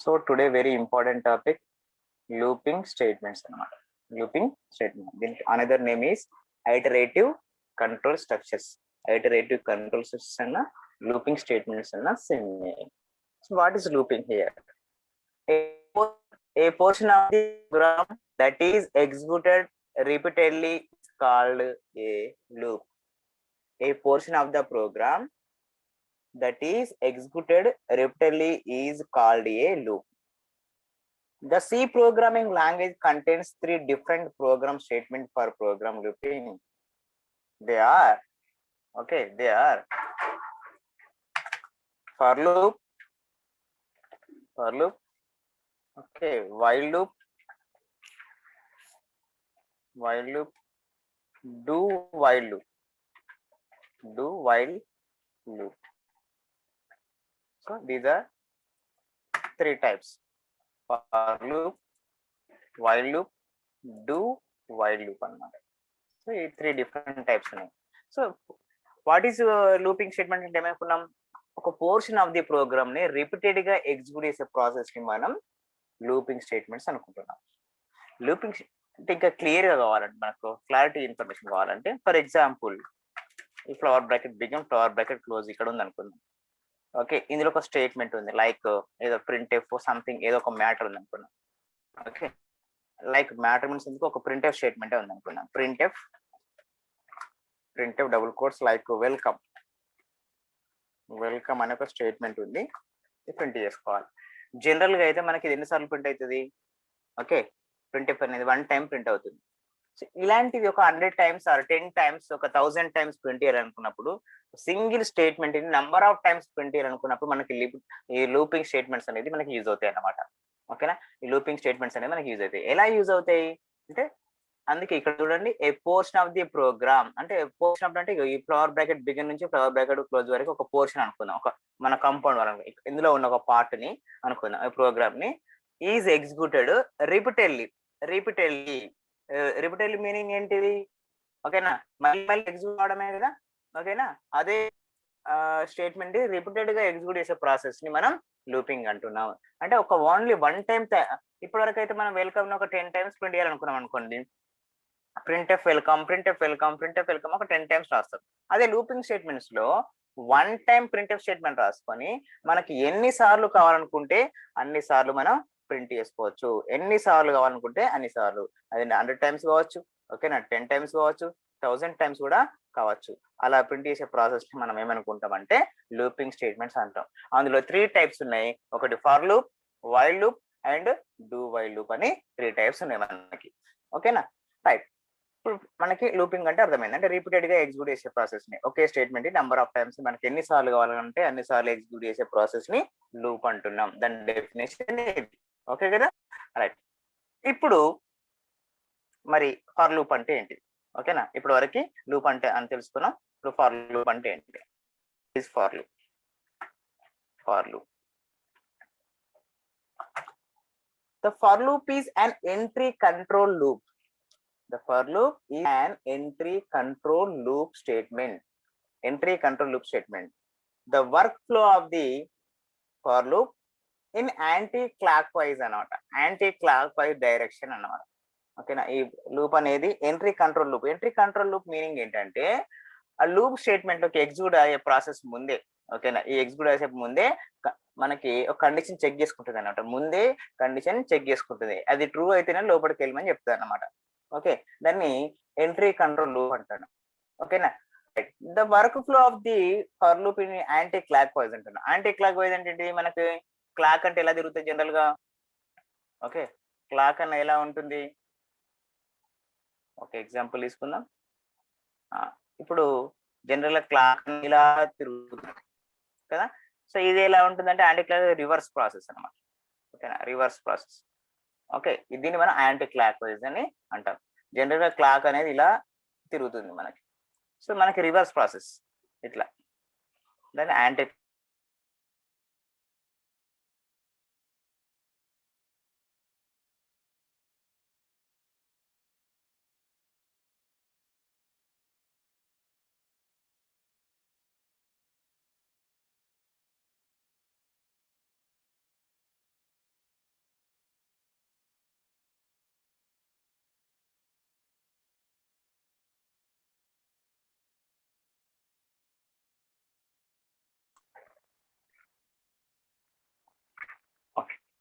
So today very important topic, looping statements అన్నమాట. Looping statement. దీనికి another name is iterative control structures. Iterative control structures అన్న looping statements అన్న same name. So what is looping here? A portion of the program that is executed repeatedly is called a loop. A portion of the program that is executed repeatedly is called a loop. The C programming language contains 3 different program statements for program looping. They are for loop, okay, while loop, do while loop. So these are 3 types: for loop, while loop, do while loop అన్నమాట. So ఈ 3 different types ఉన్నాయి. So what is looping statement అంటే ఏమనుకున్నాం, ఒక portion of the programme ని repeated గా execute చేసే process ని మనం లూపింగ్ స్టేట్మెంట్స్ అనుకుంటున్నాం. లూపింగ్ అంటే ఇంకా క్లియర్ గా కావాలంటే, మనకు క్లారిటీ ఇన్ఫర్మేషన్ కావాలంటే, ఫర్ ఎగ్జాంపుల్ ఈ flower bracket begin, flower bracket close ఇక్కడ ఉంది అనుకుందాం. ఓకే, ఇందులో ఒక స్టేట్మెంట్ ఉంది, లైక్ ఏదో ప్రింట్ ఎఫ్ సంథింగ్ ఏదో ఒక మ్యాటర్ ఉంది అనుకున్నాం. ఓకే, లైక్ మ్యాటర్ మీన్స్ ఎందుకు ఒక ప్రింట్ ఎఫ్ స్టేట్మెంట్ ఉంది అనుకున్నాం. Printf double quotes like welcome అనే ఒక స్టేట్మెంట్ ఉంది, ప్రింట్ చేసుకోవాలి. జనరల్ గా అయితే మనకి ఇది ఎన్నిసార్లు ప్రింట్ అవుతుంది? ఓకే, ప్రింట్ ఎఫ్ అనేది 1 టైం ప్రింట్ అవుతుంది. సో ఇలాంటివి ఒక 100 టైమ్స్ ఆర్ 10 టైమ్స్, ఒక 1000 టైమ్స్ ప్రింట్ చేయాలనుకున్నప్పుడు, single statement number of times print చేయాలనుకున్నప్పుడు మనకి ఈ లూపింగ్ స్టేట్మెంట్స్ అనేది మనకి యూజ్ అవుతాయి అన్నమాట. ఓకేనా, ఈ లూపింగ్ స్టేట్మెంట్స్ అనేది మనకి యూజ్ అవుతాయి. ఎలా యూజ్ అవుతాయి అంటే, అందుకే ఇక్కడ చూడండి, ఏ పోర్షన్ ఆఫ్ ది ప్రోగ్రామ్ అంటే, పోర్షన్ ఆఫ్ అంటే ఈ ఫ్లవర్ బ్రాకెట్ బిగిన్ నుంచి ఫ్లవర్ బ్రాకెట్ క్లోజ్ వరకు ఒక పోర్షన్ అనుకుందాం, ఒక మన కాంపౌండ్ వరకు ఇందులో ఉన్న ఒక పార్ట్ ని అనుకుందాం. ఈ ప్రోగ్రామ్ ని ఈజ్ ఎగ్జిక్యూటెడ్ రిపీటెడ్లీ మీనింగ్ ఏంటిది? ఓకేనా, మళ్ళీ ఎగ్జిక్యూట్ అవడమే కదా. ఓకేనా, అదే స్టేట్మెంట్ రిపీటెడ్ గా ఎగ్జిక్యూట్ చేసే ప్రాసెస్ ని మనం లూపింగ్ అంటున్నాం. అంటే ఒక ఓన్లీ 1 టైం, ఇప్పటి వరకు అయితే మనం వెల్కమ్ ఒక 10 టైమ్స్ ప్రింట్ చేయాలనుకున్నాం అనుకోండి, ప్రింట్ ఎఫ్ వెల్కమ్ ఒక 10 టైమ్స్ రాస్తాం. అదే లూపింగ్ స్టేట్మెంట్స్ లో 1 టైం ప్రింట్ ఎఫ్ స్టేట్మెంట్ రాసుకొని మనకి ఎన్ని సార్లు కావాలనుకుంటే అన్ని సార్లు మనం ప్రింట్ చేసుకోవచ్చు. ఎన్ని సార్లు కావాలనుకుంటే అన్ని సార్లు, అది 100 టైమ్స్ కావచ్చు, ఓకేనా, 10 టైమ్స్ కావచ్చు, 1000 టైమ్స్ కూడా కావచ్చు. అలా ప్రింట్ చేసే ప్రాసెస్ ని మనం ఏమనుకుంటాం అంటే లూపింగ్ స్టేట్మెంట్స్ అంటాం. అందులో 3 టైప్స్ ఉన్నాయి, ఒకటి for loop, while loop and do while loop అని 3 టైప్స్ ఉన్నాయి మనకి. ఓకేనా, రైట్. ఇప్పుడు మనకి లూపింగ్ అంటే అర్థమైంది, అంటే రిపీటెడ్ గా ఎగ్జిక్యూట్ చేసే ప్రాసెస్ ని, ఒకే స్టేట్మెంట్ నెంబర్ ఆఫ్ టైమ్స్ మనకి ఎన్ని సార్లు కావాలంటే అన్ని సార్లు ఎగ్జిక్యూట్ చేసే ప్రాసెస్ ని లూప్ అంటున్నాం. దాని డెఫినేషన్ ఇది. ఓకే కదా, రైట్. ఇప్పుడు మరి ఫర్ లూప్ అంటే ఏంటి? ఓకేనా, ఇప్పుడు వరకు లూప్ అంటే అని తెలుసుకున్నాం. ఇప్పుడు ఫర్ లూప్ అంటే ఏంటి? For loop the for loop is an entry control loop. The for loop is an entry control loop statement. The workflow of the for loop in anti-clockwise అన్నమాట, యాంటీ-క్లాక్వైజ్ డైరెక్షన్ అన్నమాట. ఓకేనా, ఈ loop అనేది entry control loop meaning ఏంటంటే, ఆ loop statement లోకి execute అయ్యే process ముందే, ఓకేనా, ఈ ఎగ్జిక్యూట్ అయ్యే ముందే మనకి ఒక కండిషన్ చెక్ చేసుకుంటుంది అన్నమాట. ముందే కండిషన్ చెక్ చేసుకుంటుంది, అది ట్రూ అయితేనే లోపలికి వెళ్ళమని చెప్తుంది అన్నమాట. ఓకే, దాన్ని ఎంట్రీ కంట్రోల్ లూప్ అంటాను. ఓకేనా, the work flow of the for loop in anti clock wise అంటున్నా. యాంటీ క్లాక్ వైజ్ అంటే మనకి క్లాక్ అంటే ఎలా తిరుగుతుంది జనరల్ గా? ఓకే, క్లాక్ అన్న ఎలా ఉంటుంది? ఓకే, ఎగ్జాంపుల్ తీసుకుందాం. ఇప్పుడు జనరల్ గా క్లాక్ ఇలా తిరుగుతుంది కదా. సో ఇది ఎలా ఉంటుందంటే యాంటీ క్లాక్ రివర్స్ ప్రాసెస్ అన్నమాట. ఓకేనా, రివర్స్ ప్రాసెస్. ఓకే, దీన్ని మనం యాంటీ క్లాక్ వైజ్ అని అంటాం. జనరల్ గా క్లాక్ అనేది ఇలా తిరుగుతుంది మనకి, సో మనకి రివర్స్ ప్రాసెస్ ఇట్లా, దాన్ని యాంటీ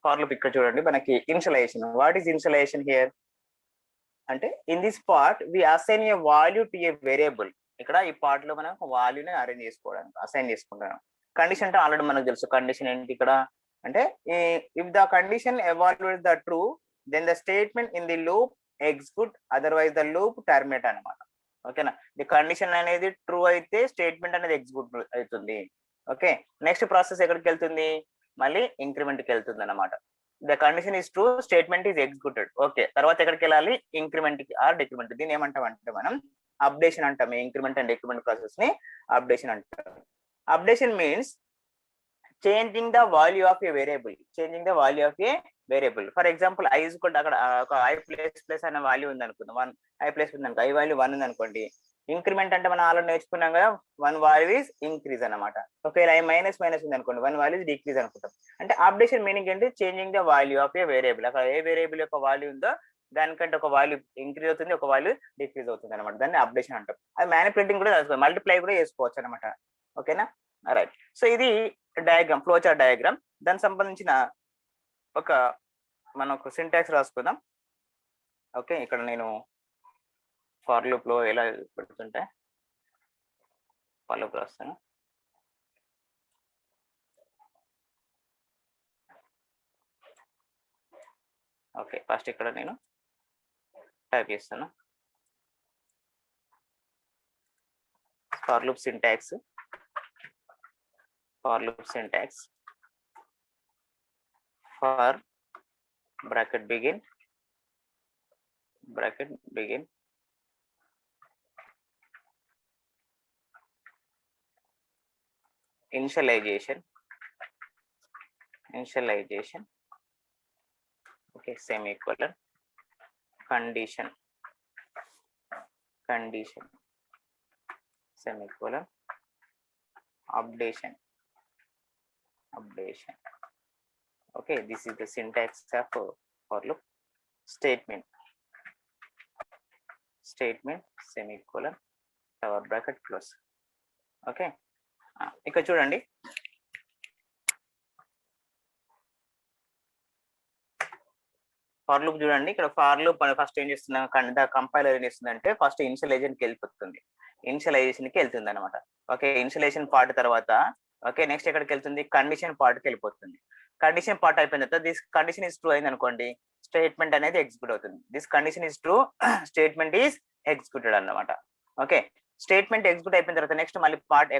ఫర్ లూప్ ఇక్కడ చూడండి మనకి initialization. What is initialization here అంటే in this part we assign a value to a variable. ఇక్కడ ఈ పార్ట్ లో మనం వాల్యూని అరేంజ్ చేసుకోవడానికి అసైన్ చేసుకుంటాం. కండిషన్ అంటే ఆల్రెడీ మనకు తెలుసు. కండిషన్ ఏంటి ఇక్కడ అంటే if the condition evaluate the true then the statement in the loop execute, otherwise the loop terminate అనమాట. ఓకేనా, ది కండిషన్ అనేది ట్రూ అయితే స్టేట్మెంట్ అనేది ఎగ్జిక్యూట్ అవుతుంది. ఓకే, నెక్స్ట్ ప్రాసెస్ ఎక్కడికి వెళ్తుంది, మళ్ళీ ఇంక్రిమెంట్ కి వెళ్తుంది అనమాట. The condition is true, statement is executed. Okay, తర్వాత ఎక్కడికి వెళ్ళాలి, ఇంక్రిమెంట్ కి ఆర్ డిక్రిమెంట్. దీన్ని ఏమంటాం అంటే మనం అప్డేషన్ అంటాం. ఇంక్రిమెంట్ అండ్ డిక్రిమెంట్ ప్రాసెస్ ని అప్డేషన్ అంటాం. Updation means changing the value of A variable. Changing the value of A variable. For example I is కూడా అక్కడ ఒక ఐ ప్లస్ అనే వాల్యూ ఉంది అనుకుందాం. 1 ఐ ప్లస్ ఉంది అనుకో, ఐ వాల్యూ 1 ఉంది అనుకోండి. ఇంక్రిమెంట్ అంటే మనం ఆల్రెడీ నేర్చుకున్నాం కదా, 1 వాల్యూ ఇస్ ఇంక్రీజ్ అనమాట. ఒకవేళ ఐ మైనస్ ఉంది అనుకోండి, 1 వాల్యూ ఇస్ డిక్రీజ్ అనుకుంటాం. అంటే అప్డేషన్ మీనింగ్ ఏంటి, changing the value of A variable. అక్కడ ఏ వేరియబుల్ యొక్క వాల్యూ ఉందో దానికంటే ఒక వాల్యూ ఇంక్రీజ్ అవుతుంది, ఒక వాల్యూ డిక్రీజ్ అవుతుంది అనమాట. దాన్ని అప్డేషన్ అంటాం. అది మ్యానిపులేటింగ్ కూడా చేసుకోవచ్చు, మల్టిప్లై కూడా చేసుకోవచ్చు అనమాట. ఓకేనా, రైట్. సో ఇది డయాగ్రామ్, ఫ్లో చార్ట్ డయాగ్రామ్. దానికి సంబంధించిన ఒక మనకు సింటాక్స్ రాసుకుందాం. ఓకే, ఇక్కడ నేను ఫర్ లూప్ లో ఎలా పెడుతుంటే ఫర్ లూప్ రాస్తాను. ఓకే, ఫస్ట్ ఇక్కడ నేను టైప్ చేస్తాను for loop syntax. For loop syntax for bracket begin initialization okay, semicolon condition semicolon updation. Okay, this is the syntax of for loop. Statement semicolon our bracket close. Okay, ఇక్కడ చూడండి for loop చూడండి. ఇక్కడ for loop first ఏం చేస్తున్నా, compiler ఏం చేస్తుందంటే first initialisation కి వెళ్ళిపోతుంది, ఇనిషియలైజేషన్ కి వెళ్తుంది అనమాట. ఓకే, ఇనిషియలైజేషన్ పార్ట్ తర్వాత ఓకే నెక్స్ట్ ఎక్కడికి వెళ్తుంది, కండిషన్ పార్ట్ కి వెళ్ళిపోతుంది. కండిషన్ పార్ట్ అయిపోయిన తర్వాత దిస్ కండిషన్ ఇస్ ట్రూ అయింది అనుకోండి, స్టేట్మెంట్ అనేది ఎగ్జిక్యూట్ అవుతుంది. This condition is true, statement is executed అన్నమాట. ఓకే, స్టేట్మెంట్ ఎగ్జిక్యూట్ అయిపోయిన తర్వాత నెక్స్ట్ మళ్ళీ ఏ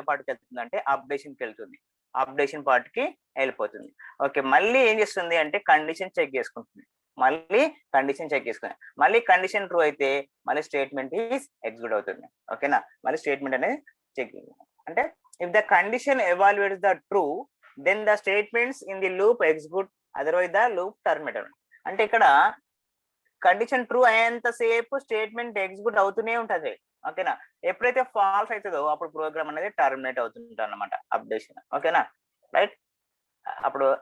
పార్ట్కి వెళ్తుంది అంటే అప్డేషన్ కి వెళ్తుంది. అప్డేషన్ పార్ట్ కి వెళ్ళిపోతుంది. ఓకే, మళ్ళీ ఏం చేస్తుంది అంటే కండిషన్ చెక్ చేసుకుంటుంది. మళ్ళీ కండిషన్ ట్రూ అయితే మళ్ళీ స్టేట్మెంట్ ఈస్ ఎగ్జిక్యూట్ అవుతుంది. ఓకేనా, మళ్ళీ స్టేట్మెంట్ అనేది చెక్ అంటే if the condition evaluates the true then the statements in the loop execute, otherwise the loop terminate. అంటే ఇక్కడ కండిషన్ ట్రూ అయ్యేంతసేపు స్టేట్మెంట్ ఎగ్జిక్యూట్ అవుతూనే ఉంటుంది. ఓకేనా, ఎప్పుడైతే ఫాల్స్ అవుతుందో అప్పుడు ప్రోగ్రామ్ అనేది టర్మినేట్ అవుతుంది అన్నమాట, అప్డేషన్. ఓకేనా, రైట్.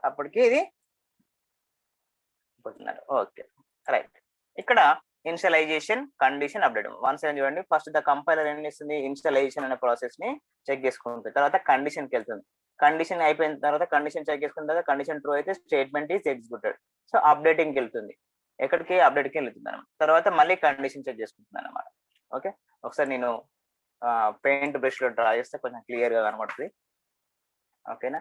అప్పటికి ఇది ఓకే, రైట్. ఇక్కడ ఇనిషియలైజేషన్, కండిషన్, అప్డేట్. 1 చూడండి. ఫస్ట్ ద కంపైలర్ ఏం చేస్తుంది, ఇనిషియలైజేషన్ అనే ప్రాసెస్ ని చెక్ చేసుకుంటుంది. తర్వాత కండిషన్ కి వెళ్తుంది. కండిషన్ అయిపోయిన తర్వాత కండిషన్ చెక్ చేసుకున్న తర్వాత కండిషన్ ట్రూ అయితే statement is executed. So updating కి వెళ్తుంది. ఎక్కడికి, అప్డేట్ కి వెళ్తుంది అనమాట. తర్వాత మళ్ళీ కండిషన్ చెక్ చేసుకుంటుంది అనమాట. ఓకే, ఒకసారి నేను పెయింట్ బ్రష్ లో డ్రా చేస్తే కొంచెం క్లియర్ గా కనబడుతుంది. ఓకేనా,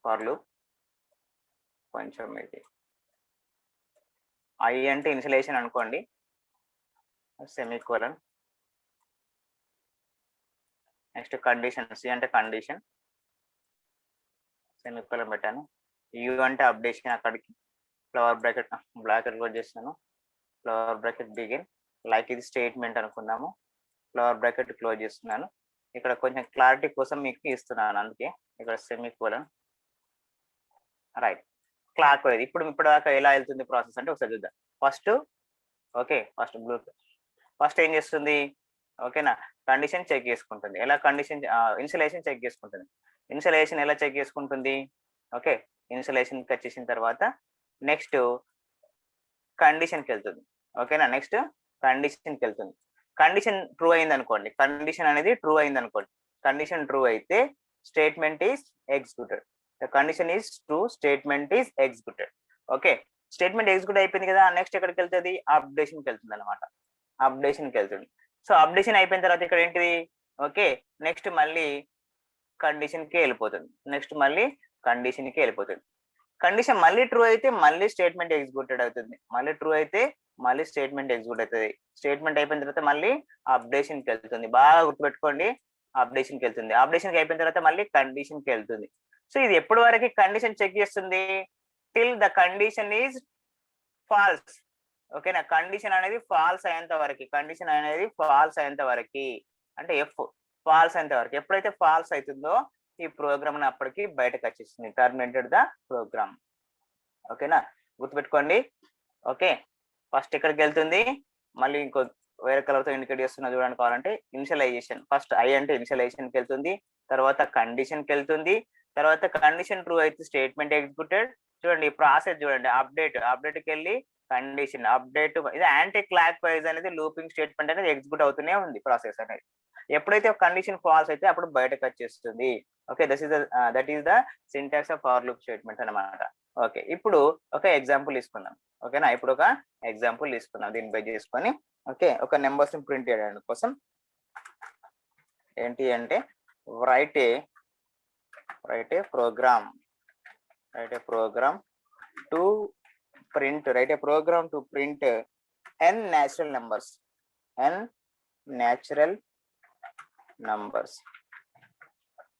ఫర్ లూప్ కొంచెం ఇది ఐ అంటే ఇనిషియలైజేషన్ అనుకోండి, సెమీకోలన్, నెక్స్ట్ కండిషన్, సి అంటే కండిషన్, సెమీకోలన్ పెట్టాను. యూ అంటే అప్డేషన్, అక్కడికి ఫ్లవర్ బ్రాకెట్ క్లోజ్ చేస్తాను. ఫ్లవర్ బ్రాకెట్ బిగిన్, లైక్ ఇది స్టేట్మెంట్ అనుకుందాము. ఫ్లవర్ బ్రాకెట్ క్లోజ్ చేస్తున్నాను. ఇక్కడ కొంచెం క్లారిటీ కోసం మీకు ఇస్తున్నాను, అందుకే ఇక్కడ సెమీకోలన్, రైట్. క్లాక్ వైజ్ ఇప్పుడు దాకా ఎలా వెళ్తుంది ప్రాసెస్ అంటే ఒకసారి చూద్దాం. ఫస్ట్ ఫస్ట్ ఏం చేస్తుంది, ఓకేనా, కండిషన్ చెక్ చేసుకుంటుంది. ఎలా కండిషన్, ఇనిషియలైజేషన్ చెక్ చేసుకుంటుంది. ఇనిషియలైజేషన్ ఎలా చెక్ చేసుకుంటుంది, ఓకే, ఇనిషియలైజేషన్ వచ్చేసిన తర్వాత నెక్స్ట్ కండిషన్కి వెళ్తుంది. ఓకేనా, నెక్స్ట్ కండిషన్కి వెళ్తుంది. కండిషన్ ట్రూ అయింది అనుకోండి, కండిషన్ అనేది ట్రూ అయింది అనుకోండి, కండిషన్ ట్రూ అయితే statement is executed. The condition is true, statement is executed. Okay, statement execute అయిపోయింది కదా, నెక్స్ట్ ఎక్కడికి వెళ్తుంది, అప్డేషన్కి వెళ్తుంది అనమాట. అప్డేషన్కి వెళ్తుంది. సో అప్డేషన్ అయిపోయిన తర్వాత ఇక్కడ ఏంటిది, ఓకే నెక్స్ట్ మళ్ళీ కండిషన్కి వెళ్ళిపోతుంది. నెక్స్ట్ మళ్ళీ కండిషన్కి వెళ్ళిపోతుంది. కండిషన్ మళ్ళీ ట్రూ అయితే మళ్ళీ స్టేట్మెంట్ ఎగ్జిక్యూటెడ్ అవుతుంది. మళ్ళీ ట్రూ అయితే మళ్ళీ స్టేట్మెంట్ ఎగ్జిక్యూట్ అవుతుంది. స్టేట్మెంట్ అయిపోయిన తర్వాత మళ్ళీ అప్డేషన్కి వెళ్తుంది. బాగా గుర్తుపెట్టుకోండి, అప్డేషన్కి వెళ్తుంది. అప్డేషన్కి అయిపోయిన తర్వాత మళ్ళీ కండిషన్కి వెళ్తుంది. సో ఇది ఎప్పటి వరకు కండిషన్ చెక్ చేస్తుంది, till the condition is false. ఓకేనా, కండిషన్ అనేది ఫాల్స్ అయ్యేంత వరకు, కండిషన్ అనేది ఫాల్స్ అయ్యేంత వరకు, అంటే ఎఫ్ ఫాల్స్ అయ్యేంత వరకు. ఎప్పుడైతే ఫాల్స్ అవుతుందో ఈ ప్రోగ్రామ్ అప్పటికి బయటకు వచ్చేస్తుంది, టర్మినేటెడ్ ద ప్రోగ్రామ్. ఓకేనా, గుర్తుపెట్టుకోండి. ఓకే, ఫస్ట్ ఎక్కడికి వెళ్తుంది, మళ్ళీ ఇంకో వేరే కలర్తో ఇండికేట్ చేస్తున్నా చూడండి కావాలంటే, ఇనిషియలైజేషన్. ఫస్ట్ ఐ అంటే ఇనిషియలైజేషన్కి వెళ్తుంది, తర్వాత కండిషన్కి వెళ్తుంది, తర్వాత కండిషన్ ట్రూ అయితే స్టేట్మెంట్ ఎగ్జిక్యూటెడ్. చూడండి ప్రాసెస్ చూడండి, అప్డేట్కి వెళ్ళి కండిషన్ అప్డేట్, ఇది యాంటీ క్లాక్ వైజ్ అనేది లూపింగ్ స్టేట్మెంట్ అనేది ఎగ్జిక్యూట్ అవుతూనే ఉంది ప్రాసెస్ అనేది. ఎప్పుడైతే కండిషన్ ఫాల్స్ అయితే అప్పుడు బయటకు వచ్చేస్తుంది. Okay, that is the syntax of for loop statement అన్నమాట. ఓకే, ఇప్పుడు ఒక ఎగ్జాంపుల్ తీసుకుందాం. ఓకేనా, ఇప్పుడు ఒక ఎగ్జాంపుల్ తీసుకుందాం దీన్ని బేస్ చేసుకొని. ఓకే, ఒక నెంబర్స్ ని ప్రింట్ చేయడానికి కోసం ఏంటి అంటే write a program to print n natural numbers.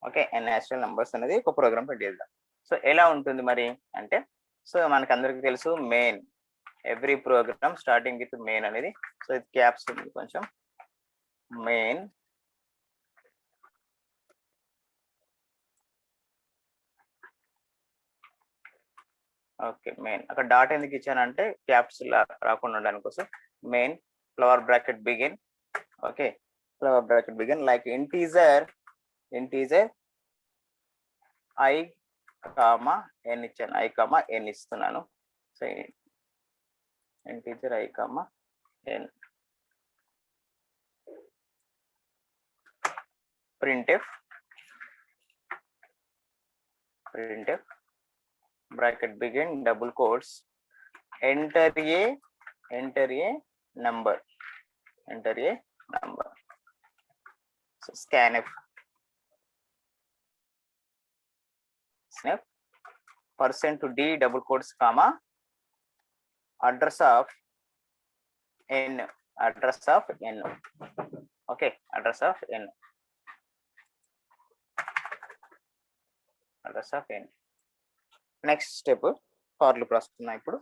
Okay, n natural numbers అనేది ఒక ప్రోగ్రామ్ ప్రింట్ చేద్దాం. సో ఎలా ఉంటుంది మరి అంటే, సో మనకు అందరికి తెలుసు main, every program starting with main అనేది. సో ఇది క్యాప్స్ ఉంది కొంచెం, మెయిన్ ఓకే మెయిన్. అక్కడ డాట్ ఎందుకు ఇచ్చానంటే క్యాప్స్ రాకుండా ఉండడానికి కోసం. Main flower bracket begin. Okay, flower bracket begin like integer i, n ఇచ్చాను, i, n ఇస్తున్నాను. So integer i, n. printf bracket begin double quotes enter a number. So scanf %d double quotes comma address of n. Okay, address of n. Next step for loop రాస్తున్నా ఇప్పుడు.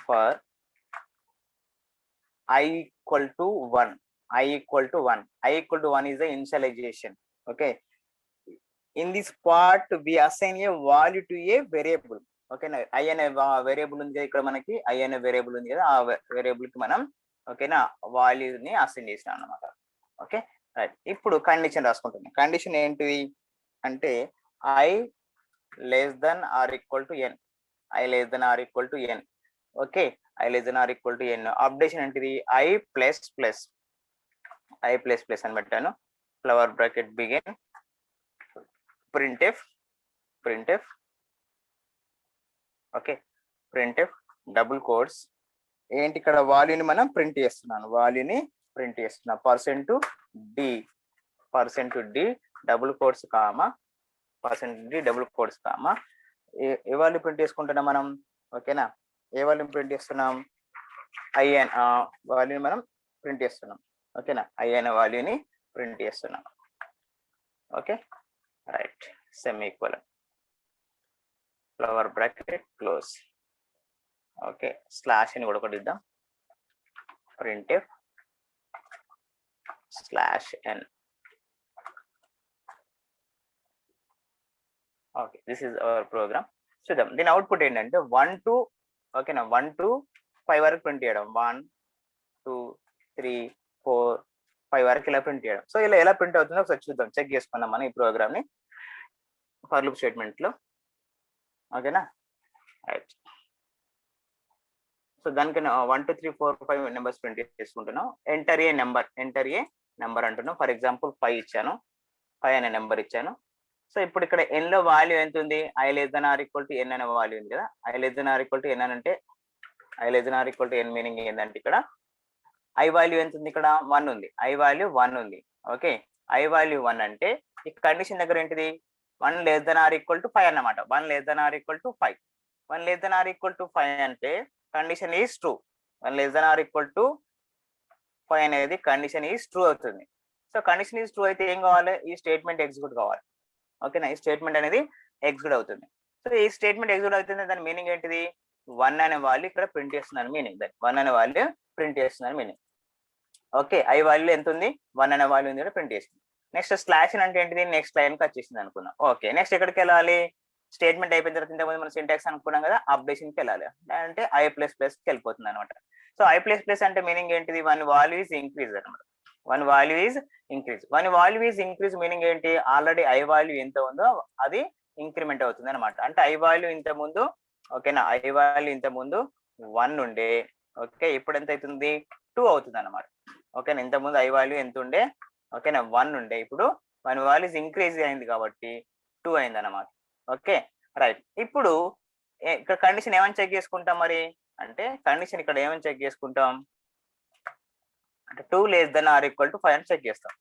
For i equal to 1 is the initialization. Okay, in this part we assign a value to a variable. Okay, i అనే variable ఉంది ఇక్కడ మనకి, i అనే variable ఉంది కదా, ఆ వేరియబుల్ కి మనం ఓకేనా వాల్యూ ని అసైన్ చేసినాం అన్నమాట. ఓకే రైట్, ఇప్పుడు కండిషన్ రాసుకుంటున్నాం. కండిషన్ ఏంటిది అంటే i less than or equal to n. Okay, i less than or equal to n. Updation ఏంటిది i ప్లస్ ప్లస్ అని పెట్టాను. Flower bracket begin printf. Okay, printf double codes ఏంటి ఇక్కడ వాల్యూని మనం ప్రింట్ చేస్తున్నాను, %d డబుల్ కోడ్స్ కామా ఏ value print చేసుకుంటున్నాం మనం. ఓకేనా, ఏ వాల్యూ ప్రింట్ చేస్తున్నాం, i అనే వాల్యూని మనం ప్రింట్ చేస్తున్నాం. ఓకేనా, i అనే వాల్యూని ప్రింట్ చేస్తున్నాం. Okay right, semicolon flower bracket close. Okay, slash అని కూడా ఒకటి ఇద్దాం, printf /n. ఓకే, దిస్ ఇస్ అవర్ ప్రోగ్రామ్. చూద్దాం దీని అవుట్పుట్ ఏంటంటే 1 to 5 వరకు ప్రింట్ చేయడం, 1 2 3 4 5 వరకు ఇలా ప్రింట్ చేయడం. సో ఇలా ఎలా ప్రింట్ అవుతుందో ఒకసారి చూద్దాం, చెక్ చేసుకున్నాం మనం ఈ ప్రోగ్రామ్ ని ఫర్ లూప్ స్టేట్మెంట్ లో. ఓకేనా రైట్, సో దానికన్నా 1 2 3 4 5 నెంబర్స్ ప్రింట్ చేసుకుంటున్నాం. ఎంటర్ ఏ నెంబర్ అంటున్నాం. ఫర్ ఎగ్జాంపుల్ 5 ఇచ్చాను. 5 అనే నెంబర్ ఇచ్చాను. సో ఇప్పుడు ఇక్కడ n లో వాల్యూ ఎంత ఉంది? i less than or equal to n అనే వాల్యూ ఉంది కదా. i less than or equal to n అని అంటే i less than or equal to n meaning ఏంటంటే ఇక్కడ i వాల్యూ ఎంత ఉంది? ఇక్కడ 1 ఉంది. i వాల్యూ 1 ఉంది. ఓకే, i వాల్యూ 1 అంటే ఈ కండిషన్ దగ్గర ఏంటిది? 1 less than or equal to 5 అన్నమాట. 1 less than or equal to 5. 1 less than or equal to 5 అంటే condition is true. 1 less than or equal to 5 అనేది కండిషన్ ఈజ్ ట్రూ అవుతుంది. So condition is true అయితే ఏం కావాలి? ఈ స్టేట్మెంట్ ఎగ్జిక్యూట్ కావాలి. ఓకేనా, ఈ స్టేట్మెంట్ అనేది ఎగ్జిక్యూట్ అవుతుంది. సో ఈ స్టేట్మెంట్ ఎగ్జిక్యూట్ అవుతుంది, దాని మీనింగ్ ఏంటిది? 1 అనే వాల్యూ ఇక్కడ ప్రింట్ చేస్తున్నాను మీనింగ్. దాన్ని 1 అనే వాల్యూ ప్రింట్ చేస్తున్నాను మీనింగ్. ఓకే, i వాల్యూ ఎంత ఉంది? 1 అనే వాల్యూ ఉంది, ప్రింట్ చేసింది. నెక్స్ట్ స్లాష్ అంటే ఏంటిది? నెక్స్ట్ లైన్ కి వచ్చేసింది అనుకున్నాం. ఓకే, నెక్స్ట్ ఎక్కడికి వెళ్ళాలి? స్టేట్మెంట్ అయిపోయిన తర్వాత ఇంతకుముందు మనం సింటాక్స్ అనుకున్నాం కదా, అప్డేషన్ కి వెళ్ళాలి. అంటే i++ కి వెళ్ళిపోతుంది అనమాట. సో i++ అంటే మీనింగ్ ఏంటిది? 1 వాల్యూ ఈజ్ ఇంక్రీజ్ అనమాట. 1 value is increase. 1 value is increase meaning ఏంటి? ఆల్రెడీ i వాల్యూ ఎంత ఉందో అది ఇంక్రిమెంట్ అవుతుంది అనమాట. అంటే i వాల్యూ ఇంత ముందు, ఓకేనా, i వాల్యూ ఇంత ముందు 1 ఉండే, ఓకే, ఇప్పుడు ఎంత అవుతుంది? 2 అవుతుంది అనమాట. ఓకేనా, ఇంత ముందు i వాల్యూ ఎంత ఉండే? ఓకేనా, 1 ఉండే, ఇప్పుడు 1 వాల్యూస్ ఇంక్రీజ్ అయింది కాబట్టి 2 అయింది అనమాట. Okay, right. ఇప్పుడు ఇక్కడ కండిషన్ ఏమని చెక్ చేసుకుంటాం మరి? అంటే కండిషన్ ఇక్కడ ఏమని చెక్ చేసుకుంటాం అంటే 2 less than or equal to 5 అని చెక్ చేస్తాం.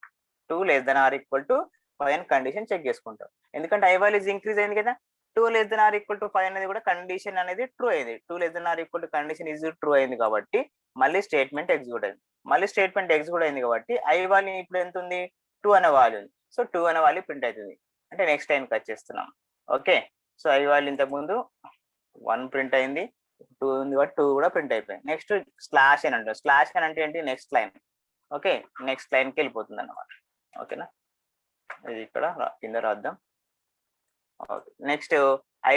2 less than or equal to 5 అని కండిషన్ చెక్ చేసుకుంటాం. ఎందుకంటే i వాల్యూస్ ఇంక్రీజ్ అయింది కదా. 2 less than or equal to 5 అనేది కూడా కండిషన్ అనేది ట్రూ అయింది. 2 less than or equal to condition is true అయింది కాబట్టి మళ్ళీ స్టేట్మెంట్ ఎగ్జిక్యూట్ అయింది. మళ్ళీ స్టేట్మెంట్ ఎగ్జిక్యూట్ అయింది కాబట్టి i వాల్యూ ఇప్పుడు ఎంత ఉంది? 2 అనే వాల్యూ ఉంది. సో 2 అనే వాల్యూ ప్రింట్ అవుతుంది. అంటే నెక్స్ట్ లైన్ కి వచ్చేస్తున్నాం. ఓకే, సో i వాల్యూ ఇంతకు ముందు 1 ప్రింట్ అయింది, 2 ఉంది కాబట్టి 2 కూడా ప్రింట్ అయిపోయింది. నెక్స్ట్ స్లాష్ అని అంటారు. స్లాష్ అని అంటే ఏంటి? Next line. Okay, next line కి వెళ్ళిపోతుంది అన్నమాట. ఓకేనా, ఇది ఇక్కడ కింద రాద్దాం. ఓకే, నెక్స్ట్ i++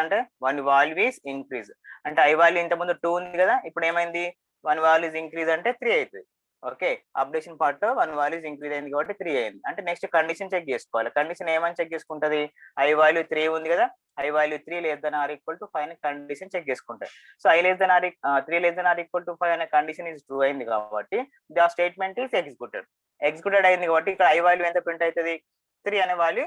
అంటే 1 వాల్యూ ఈజ్ ఇంక్రీజ్. అంటే i వాల్యూ ఇంత ముందు 2 ఉంది కదా, ఇప్పుడు ఏమైంది? 1 వాల్యూ ఈజ్ ఇంక్రీజ్ అంటే 3 అవుతుంది. Okay, updation part 1 values increase అయింది కాబట్టి 3 అయింది. అంటే నెక్స్ట్ కండిషన్ చెక్ చేసుకోవాలి. కండిషన్ ఏమని చెక్ చేసుకుంటది? i వాల్యూ 3 ఉంది కదా, i value 3 less than or equal to 5 అనే కండిషన్ చెక్ చేసుకుంటాయి. So 3 less than or equal to 5 అనే కండిషన్ ఈజ్ ట్రూ అయింది కాబట్టి ద స్టేట్మెంట్ ఈజ్ ఎగ్జిక్యూటెడ్ అయింది కాబట్టి ఇక్కడ i వాల్యూ ఎంత ప్రింట్ అవుతుంది? 3 అనే వాల్యూ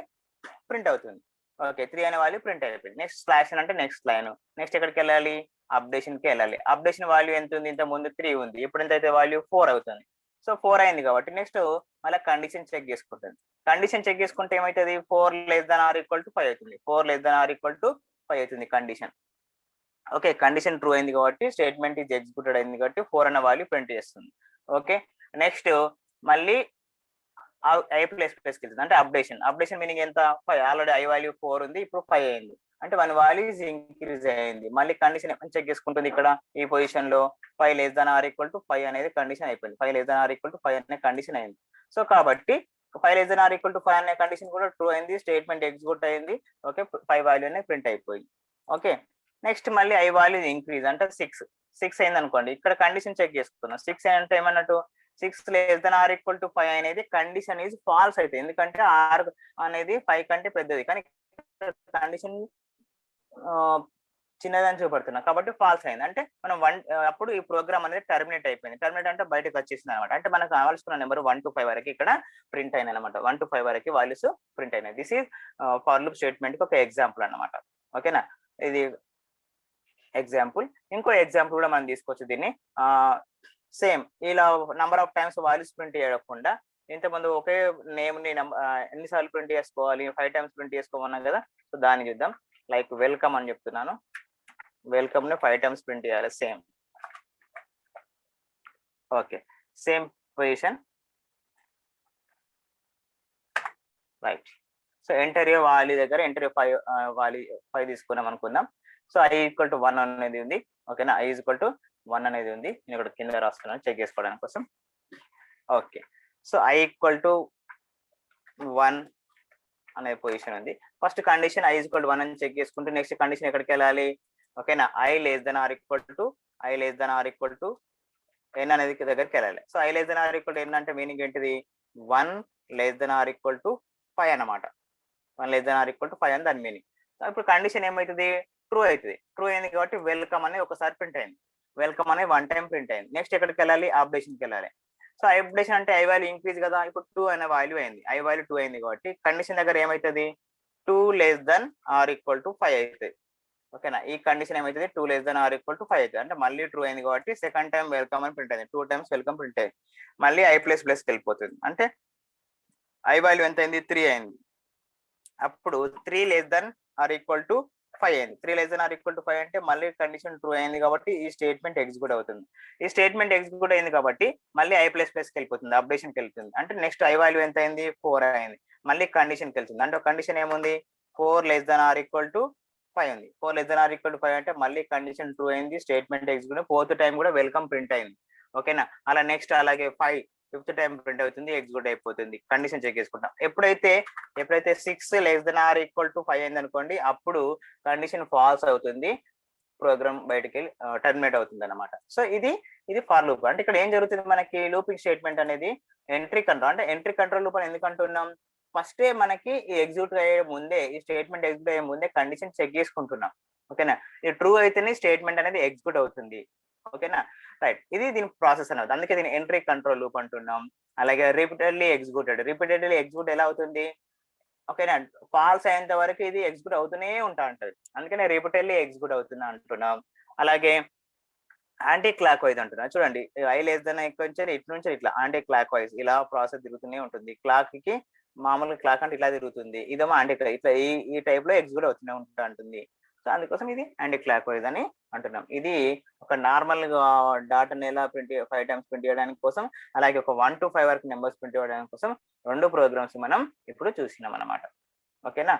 ప్రింట్ అవుతుంది. ఓకే, 3 అనే వాల్యూ ప్రింట్ అయిపోయింది. నెక్స్ట్ స్లాష్ అంటే నెక్స్ట్ లైన్. నెక్స్ట్ ఎక్కడికి వెళ్ళాలి? అప్డేషన్ కి వెళ్ళాలి. అప్డేషన్ వాల్యూ ఎంత ఉంది? ఇంత ముందు 3 ఉంది, ఇప్పుడు ఎంత అయితే వాల్యూ 4 అవుతుంది. సో 4 అయింది కాబట్టి నెక్స్ట్ మళ్ళీ కండిషన్ చెక్ చేసుకుంటుంది. కండిషన్ చెక్ చేసుకుంటే ఏమవుతుంది? 4 less than or equal to 5 అవుతుంది. 4 less than or equal to 5 అవుతుంది కండిషన్. ఓకే, కండిషన్ ట్రూ అయింది కాబట్టి స్టేట్మెంట్ ఈజ్ ఎగ్జిక్యూటెడ్ అయింది కాబట్టి 4 అనే వాల్యూ ప్రింట్ చేస్తుంది. ఓకే, నెక్స్ట్ మళ్ళీ i++ కి వెళ్తుంది. అంటే అప్డేషన్ మీనింగ్ ఎంత? 5. ఆల్రెడీ i వాల్యూ 4 ఉంది, ఇప్పుడు 5 అయింది. అంటే 1 వాల్యూ ఈజ్ ఇంక్రీజ్ అయింది. మళ్ళీ కండిషన్ ఏమని చెక్ చేసుకుంటుంది? ఇక్కడ ఈ పొజిషన్ లో 5 less than or equal to 5 అనేది కండిషన్ అయిపోయింది. 5 less than or equal to 5 అనే కండిషన్ అయింది. సో కాబట్టి 5 less than or equal to 5 అనే కండిషన్ కూడా ట్రూ అయింది, స్టేట్మెంట్ ఎగ్జిక్యూట్ అయింది. ఓకే, 5 వాల్యూ అనేది ప్రింట్ అయిపోయింది. ఓకే, నెక్స్ట్ మళ్ళీ i వాల్యూ ఇంక్రీజ్ అంటే 6 అయింది అనుకోండి. ఇక్కడ కండిషన్ చెక్ చేసుకున్నాం. 6 అంటే ఏమన్నట్టు? 6 less than or equal to 5 అనేది కండిషన్ ఈజ్ ఫాల్స్ అయితే, ఎందుకంటే r అనేది 5 కంటే పెద్దది, కానీ కండిషన్ చిన్నదని చూపడుతున్నా కాబట్టి ఫాల్స్ అయింది. అంటే మనం అప్పుడు ఈ ప్రోగ్రామ్ అనేది టర్మినేట్ అయిపోయింది. టర్మినేట్ అంటే బయటకు వచ్చేసింది అనమాట. అంటే మనకు కావాల్సిన నెంబర్ 1 to 5 వరకు ఇక్కడ ప్రింట్ అయినాయి అనమాట. 1 to 5 వరకు వాల్యూస్ ప్రింట్ అయినాయి. This is for loop statement కి ఒక ఎగ్జాంపుల్ అనమాట. ఓకేనా, ఇది ఎగ్జాంపుల్. ఇంకో ఎగ్జాంపుల్ కూడా మనం తీసుకోవచ్చు. దీన్ని సేమ్ ఇలా number of times values print చేయకుండా ఇంతకుముందు ఒకే నేమ్ ని ఎన్నిసార్లు ప్రింట్ చేసుకోవాలి? 5 times ప్రింట్ చేసుకోమన్నాం కదా. సో దాన్ని చూద్దాం. లైక్ వెల్కమ్ అని చెప్తున్నాను. వెల్కమ్ ని 5 times ప్రింట్ చేయాలి same. Okay, same position, right. So enter value దగ్గర ఎంటర్ 5 తీసుకున్నాం అనుకుందాం. సో i = 1 అనేది ఉంది. ఓకేనా, i = 1 అనేది ఉంది. నేను ఇక్కడ కింద రాసుకున్నాను చెక్ చేసుకోవడానికి కోసం. ఓకే, సో i = 1 అనే పొజిషన్ ఉంది. ఫస్ట్ కండిషన్ i = 1 అని చెక్ చేసుకుంటే నెక్స్ట్ కండిషన్ ఎక్కడికి వెళ్ళాలి? ఓకేనా, i less than or equal to n అనేది దగ్గరికి వెళ్ళాలి. So i less than or equal to n అంటే మీనింగ్ ఏంటిది? 1 less than or equal to 5 అన్నమాట. 1 less than or equal to 5 అని దాని మీనింగ్. సో ఇప్పుడు కండిషన్ ఏమవుతుంది? ట్రూ అవుతుంది. ట్రూ అయింది కాబట్టి వెల్కమ్ అనేది ఒకసారి ప్రింట్ అయింది. వెల్కమ్ అనేది 1 time ప్రింట్ అయింది. నెక్స్ట్ ఎక్కడికి వెళ్ళాలి? అప్డేషన్కి వెళ్ళాలి. సో అప్డేషన్ అంటే ఐ వాల్యూ ఇంక్రీజ్ కదా, ఇప్పుడు 2 అనే వాల్యూ అయింది, ఐ వాల్యూ 2 అయింది కాబట్టి కండిషన్ దగ్గర ఏమవుతుంది 2 less than or equal to 5 అవుతుంది. ఓకేనా, ఈ కండిషన్ ఏమవుతుంది 2 less than or equal to 5 అవుతుంది. అంటే మళ్ళీ ట్రూ అయింది కాబట్టి సెకండ్ టైం వెల్కమ్ అని ప్రింట్ అయింది, 2 టైమ్స్ వెల్కమ్ ప్రింట్ అయింది. మళ్ళీ ఐ ప్లస్ ప్లస్కి వెళ్ళిపోతుంది, అంటే ఐ వాల్యూ ఎంత అయింది 3 అయింది. అప్పుడు 3 less than or equal to 5 అయింది. 3 less than or equal to 5 అంటే మళ్ళీ కండిషన్ ట్రూ అయింది కాబట్టి ఈ స్టేట్మెంట్ ఎగ్జిక్యూట్ అవుతుంది. ఈ స్టేట్మెంట్ ఎగ్జిక్యూట్ అయింది కాబట్టి మళ్ళీ ఐ ప్లస్ ప్లస్కి వెళ్ళిపోతుంది, అప్డేషన్కి వెళ్తుంది. అంటే నెక్స్ట్ ఐ వాల్యూ ఎంత అయింది 4 అయింది. మళ్ళీ కండిషన్కి వెళ్తుంది, అంటే కండిషన్ ఏముంది 4 less than or equal to 5 ఉంది. 4 less than or equal to 5 అంటే మళ్ళీ కండిషన్ ట్రూ అయింది, స్టేట్మెంట్ ఎగ్జిక్యూట్, ఫోర్త్ టైం కూడా వెల్కమ్ ప్రింట్ అయింది. ఓకేనా, అలా నెక్స్ట్ అలాగే 5 ఫిఫ్త్ టైం ప్రింట్ అవుతుంది, ఎగ్జిక్యూట్ అయిపోతుంది. కండిషన్ చెక్ చేసుకుంటాం. ఎప్పుడైతే 6 less than or equal to 5 అయింది అనుకోండి, అప్పుడు కండిషన్ ఫాల్స్ అవుతుంది, ప్రోగ్రామ్ బయటకి వెళ్ళి టర్మినేట్ అవుతుంది అనమాట. సో ఇది ఫార్ లూప్. అంటే ఇక్కడ ఏం జరుగుతుంది, మనకి లూపింగ్ స్టేట్మెంట్ అనేది ఎంట్రీ కంట్రోల్. అంటే ఎంట్రీ కంట్రోల్ లూప్ అని ఎందుకు అంటున్నాం, ఫస్టే మనకి ఈ ఎగ్జిక్యూట్ అయ్యే ముందే, ఈ స్టేట్మెంట్ ఎగ్జిక్యూట్ అయ్యే ముందే కండిషన్ చెక్ చేసుకుంటున్నాం. ఓకేనా, ఇది ట్రూ అయితేనే స్టేట్మెంట్ అనేది ఎగ్జిక్యూట్ అవుతుంది. ఓకేనా, రైట్, ఇది దీని ప్రాసెస్ అనేది, అందుకే దీని ఎంట్రీ కంట్రోల్ లూప్ అంటున్నాం. అలాగే రిపీటెడ్లీ ఎగ్జిక్యూట్ ఎలా అవుతుంది, ఓకేనా, ఫాల్స్ అయ్యేంత వరకు ఇది ఎగ్జిక్యూట్ అవుతూనే ఉంటా ఉంటది, అందుకనే రిపీటెడ్లీ ఎగ్జిక్యూట్ అవుతుంది అంటున్నాం. అలాగే యాంటీ క్లాక్ వైజ్ అంటున్నాం. చూడండి, ఐ లెస్ దెన్ ఎక్కువ ఇటు నుంచి ఇట్లా యాంటీ క్లాక్ వైజ్ ఇలా ప్రాసెస్ తిరుగుతూనే ఉంటుంది. క్లాక్ కి మామూలుగా క్లాక్ అంటే ఇట్లా తిరుగుతుంది, ఇదేమో యాంటీ క్లాక్ ఇట్లా ఈ టైప్ లో ఎగ్జిక్యూట్ అవుతూనే ఉంటా ఉంటుంది. సో అందుకోసం ఇది యాంటీ క్లాక్ వైజ్ అని అంటున్నాం. ఇది ఒక నార్మల్ గా డాటాని ఎలా 5 టైమ్స్ ప్రింట్ చేయడానికి కోసం, అలాగే ఒక 1 to 5 వరకు నెంబర్స్ ప్రింట్ చేయడానికి కోసం 2 ప్రోగ్రామ్స్ మనం ఇప్పుడు చూసినాం అనమాట. ఓకేనా,